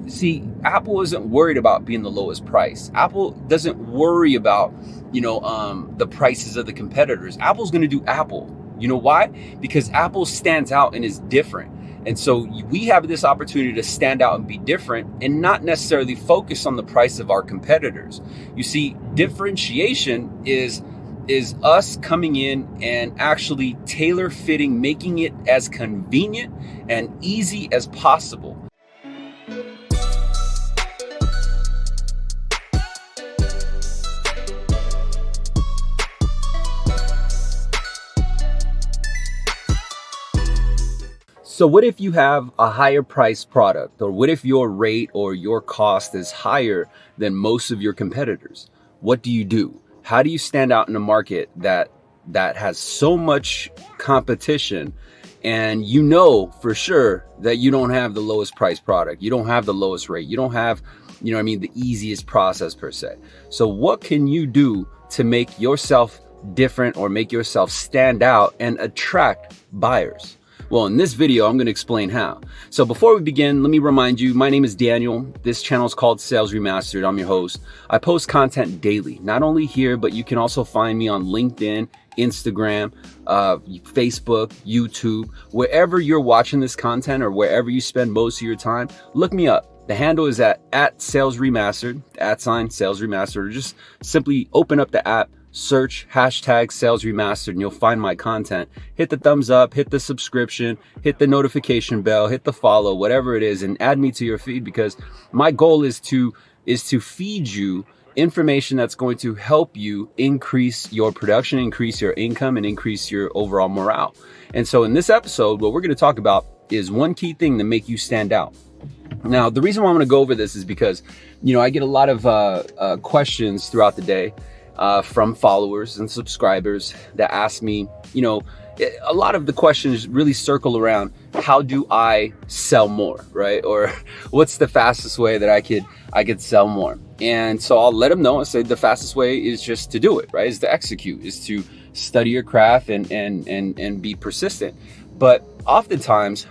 See, Apple isn't worried about being the lowest price. Apple doesn't worry about, the prices of the competitors. Apple's going to do Apple. You know why? Because Apple stands out and is different. And so we have this opportunity to stand out and be different and not necessarily focus on the price of our competitors. You see, differentiation is us coming in and actually tailor fitting, making it as convenient and easy as possible. So what if you have a higher price product, or what if your rate or your cost is higher than most of your competitors? What do? How do you stand out in a market that has so much competition, and you know for sure that you don't have the lowest price product, you don't have the lowest rate, you don't have, the easiest process per se. So what can you do to make yourself different or make yourself stand out and attract buyers? Well, in this video, I'm going to explain how. So before we begin, let me remind you, my name is Daniel. This channel is called Sales Remastered. I'm your host. I post content daily, not only here, but you can also find me on LinkedIn, Instagram, Facebook, YouTube, wherever you're watching this content or wherever you spend most of your time, look me up. The handle is at @SalesRemastered, @SalesRemastered, or just simply open up the app, search #SalesRemastered, and you'll find my content. Hit the thumbs up, hit the subscription, hit the notification bell, hit the follow, whatever it is, and add me to your feed, because my goal is to feed you information that's going to help you increase your production, increase your income, and increase your overall morale. And so in this episode, what we're going to talk about is one key thing to make you stand out. Now, the reason why I'm going to go over this is because, I get a lot of questions throughout the day from followers and subscribers that ask me, a lot of the questions really circle around, how do I sell more, right? Or what's the fastest way that I could sell more? And so I'll let them know. I say the fastest way is just to do it, right? Is to execute, is to study your craft and be persistent. But oftentimes,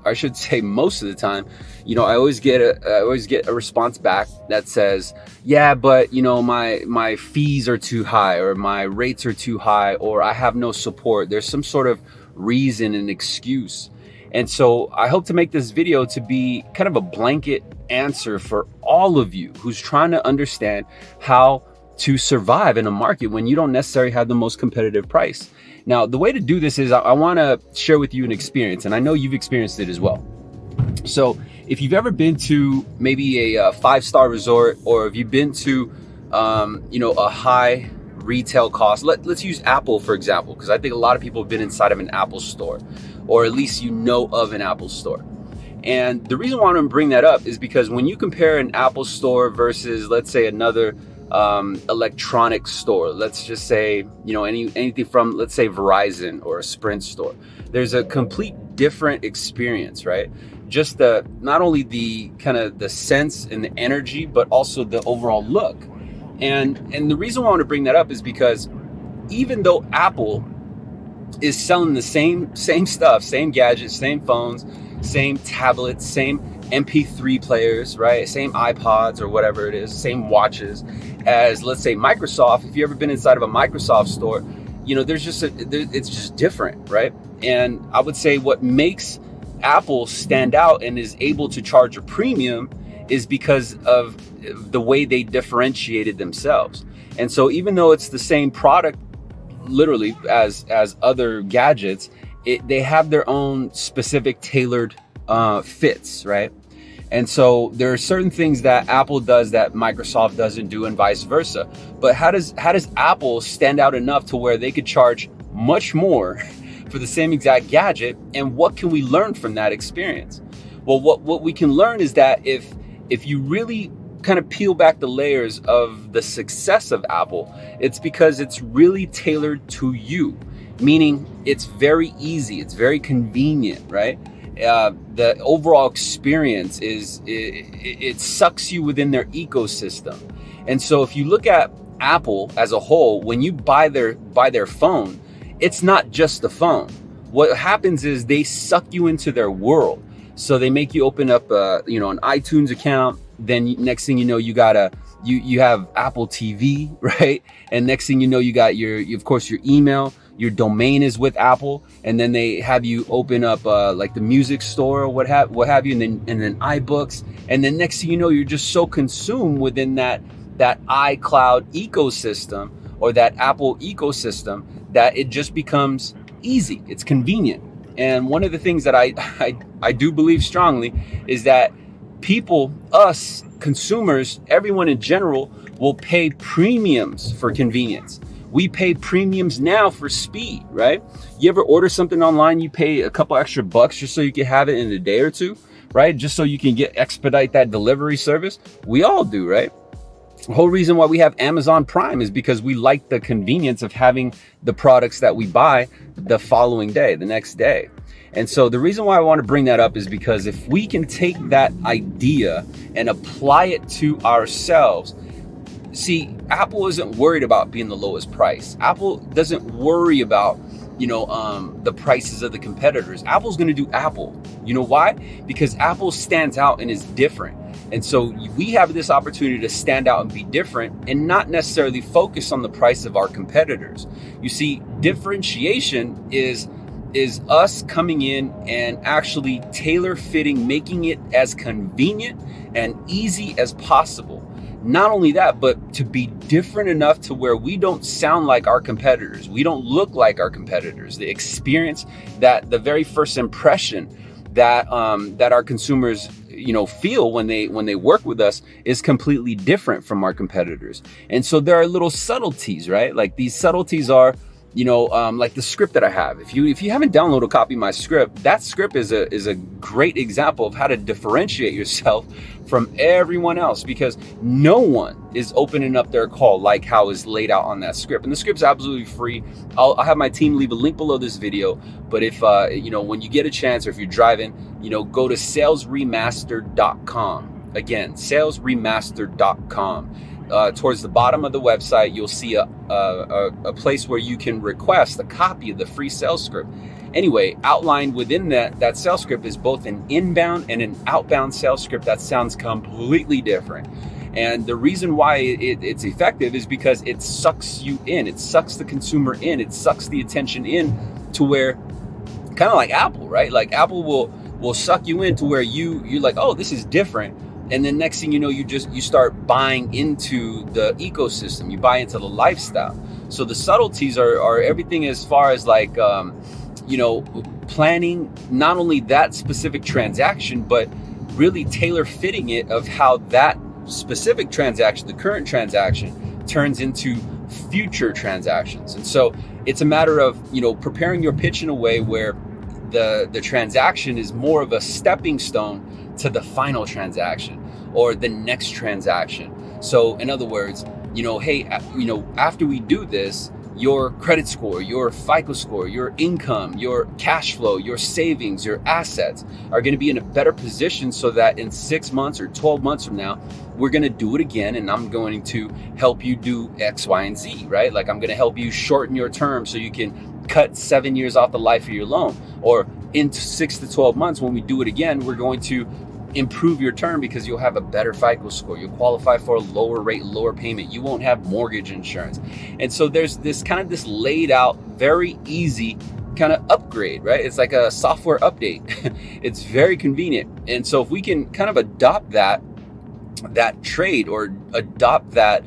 I should say most of the time, I always get a response back that says, yeah, but my fees are too high, or my rates are too high, or I have no support. There's some sort of reason and excuse. And so I hope to make this video to be kind of a blanket answer for all of you who's trying to understand how to survive in a market when you don't necessarily have the most competitive price. Now, the way to do this is I want to share with you an experience, and I know you've experienced it as well. So if you've ever been to maybe a 5-star resort, or if you've been to, a high retail cost, let's use Apple, for example, because I think a lot of people have been inside of an Apple store, or at least of an Apple store. And the reason why I'm going to bring that up is because when you compare an Apple store versus, let's say, another electronic store, let's just say, anything from, let's say, Verizon or a Sprint store, there's a complete different experience, right? Just not only the kind of the sense and the energy, but also the overall look. And the reason why I want to bring that up is because even though Apple is selling the same stuff, same gadgets, same phones, same tablets, same MP3 players, right? Same iPods or whatever it is, same watches as, let's say, Microsoft. If you've ever been inside of a Microsoft store, it's just different, right? And I would say what makes Apple stand out and is able to charge a premium is because of the way they differentiated themselves. And so even though it's the same product, literally as other gadgets, they have their own specific tailored fits, right? And so there are certain things that Apple does that Microsoft doesn't do, and vice versa. But how does Apple stand out enough to where they could charge much more for the same exact gadget? And what can we learn from that experience? Well, what we can learn is that if you really kind of peel back the layers of the success of Apple, it's because it's really tailored to you, meaning it's very easy, it's very convenient, right? The overall experience it sucks you within their ecosystem. And so if you look at Apple as a whole, when you buy their phone, it's not just the phone. What happens is they suck you into their world. So they make you open up, you know, an iTunes account. Then next thing you know, you have Apple TV, right? And next thing you know, you got of course, your email. Your domain is with Apple, and then they have you open up like the music store or what have you, and then iBooks, and then next thing you know, you're just so consumed within that iCloud ecosystem or that Apple ecosystem that it just becomes easy. It's convenient. And one of the things that I do believe strongly is that people, us consumers, everyone in general, will pay premiums for convenience. We pay premiums now for speed, right? You ever order something online, you pay a couple extra bucks just so you can have it in a day or two, right? Just so you can expedite that delivery service. We all do, right? The whole reason why we have Amazon Prime is because we like the convenience of having the products that we buy the following day, the next day. And so the reason why I want to bring that up is because if we can take that idea and apply it to ourselves. See, Apple isn't worried about being the lowest price. Apple doesn't worry about, the prices of the competitors. Apple's going to do Apple. You know why? Because Apple stands out and is different. And so we have this opportunity to stand out and be different and not necessarily focus on the price of our competitors. You see, differentiation is us coming in and actually tailor fitting, making it as convenient and easy as possible. Not only that, but to be different enough to where we don't sound like our competitors. We don't look like our competitors. The experience, that the very first impression that our consumers feel when they work with us is completely different from our competitors. And so there are little subtleties, right? Like these subtleties are, like the script that I have. If you haven't downloaded a copy of my script, that script is a great example of how to differentiate yourself from everyone else, because no one is opening up their call like how is laid out on that script. And the script's absolutely free. I'll have my team leave a link below this video. But if when you get a chance, or if you're driving, go to SalesRemastered.com. Again, SalesRemastered.com. Towards the bottom of the website, you'll see a place where you can request a copy of the free sales script. Anyway, outlined within that sales script is both an inbound and an outbound sales script that sounds completely different. And the reason why it's effective is because it sucks you in. It sucks the consumer in. It sucks the attention in to where, kind of like Apple, right? Like Apple will suck you in to where you're like, oh, this is different. And then next thing you know, you start buying into the ecosystem. You buy into the lifestyle. So the subtleties are everything as far as like, planning not only that specific transaction, but really tailor fitting it of how that specific transaction, the current transaction, turns into future transactions. And so it's a matter of, preparing your pitch in a way where the transaction is more of a stepping stone to the final transaction or the next transaction. So in other words, hey, after we do this, your credit score, your FICO score, your income, your cash flow, your savings, your assets are going to be in a better position so that in 6 months or 12 months from now, we're going to do it again. And I'm going to help you do X, Y, and Z, right? Like I'm going to help you shorten your term so you can cut 7 years off the life of your loan. Or in 6 to 12 months, when we do it again, we're going to improve your term because you'll have a better FICO score. You'll qualify for a lower rate, lower payment. You won't have mortgage insurance. And so there's this laid out, very easy kind of upgrade, right? It's like a software update. It's very convenient. And so if we can kind of adopt that trade or adopt that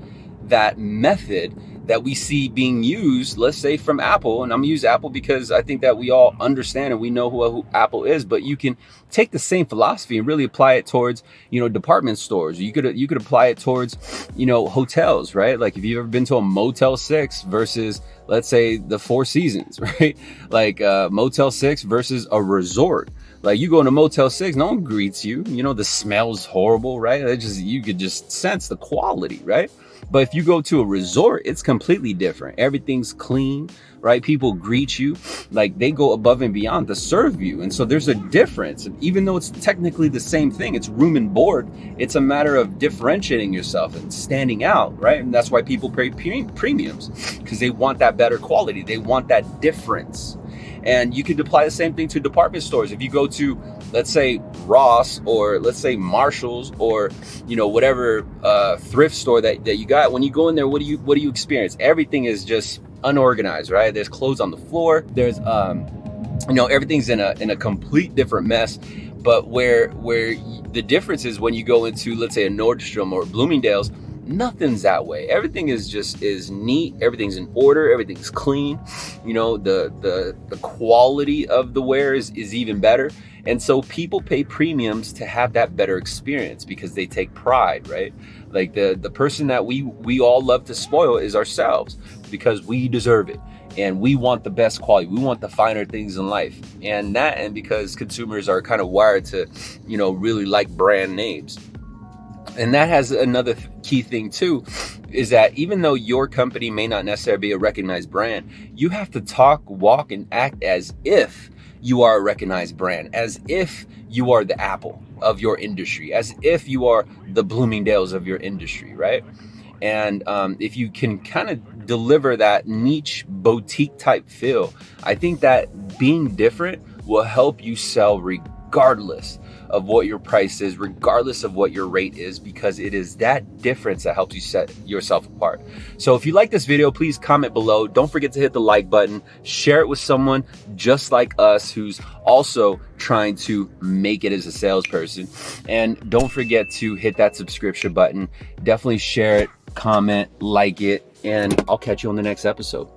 method that we see being used, let's say from Apple, and I'm gonna use Apple because I think that we all understand and we know who Apple is, but you can take the same philosophy and really apply it towards, department stores. You could apply it towards, hotels, right? Like if you've ever been to a Motel 6 versus, let's say, the Four Seasons, right? Like Motel 6 versus a resort. Like you go into Motel 6, no one greets you. The smell's horrible, right? You could just sense the quality, right? But if you go to a resort, it's completely different. Everything's clean, right? People greet you, like they go above and beyond to serve you. And so there's a difference. And even though it's technically the same thing, it's room and board, it's a matter of differentiating yourself and standing out, right? And that's why people pay premiums, because they want that better quality. They want that difference. And you could apply the same thing to department stores. If you go to, let's say, Ross, or let's say Marshall's, or whatever thrift store that you got, when you go in there, what do you experience? Everything is just unorganized, right? There's clothes on the floor. There's everything's in a complete different mess. But where the difference is, when you go into, let's say, a Nordstrom or Bloomingdale's, nothing's that way. Everything is neat. Everything's in order. Everything's clean. The quality of the wear is even better. And so people pay premiums to have that better experience because they take pride, right? Like the person that we all love to spoil is ourselves, because we deserve it. And we want the best quality. We want the finer things in life. And because consumers are kind of wired to, really like brand names. And that has another key thing too, is that even though your company may not necessarily be a recognized brand, you have to talk, walk, and act as if you are a recognized brand, as if you are the Apple of your industry, as if you are the Bloomingdale's of your industry, right? And if you can kind of deliver that niche boutique type feel, I think that being different will help you sell regardless of what your price is, regardless of what your rate is, because it is that difference that helps you set yourself apart. So if you like this video, please comment below. Don't forget to hit the like button, share it with someone just like us who's also trying to make it as a salesperson. And don't forget to hit that subscription button. Definitely share it, comment, like it, and I'll catch you on the next episode.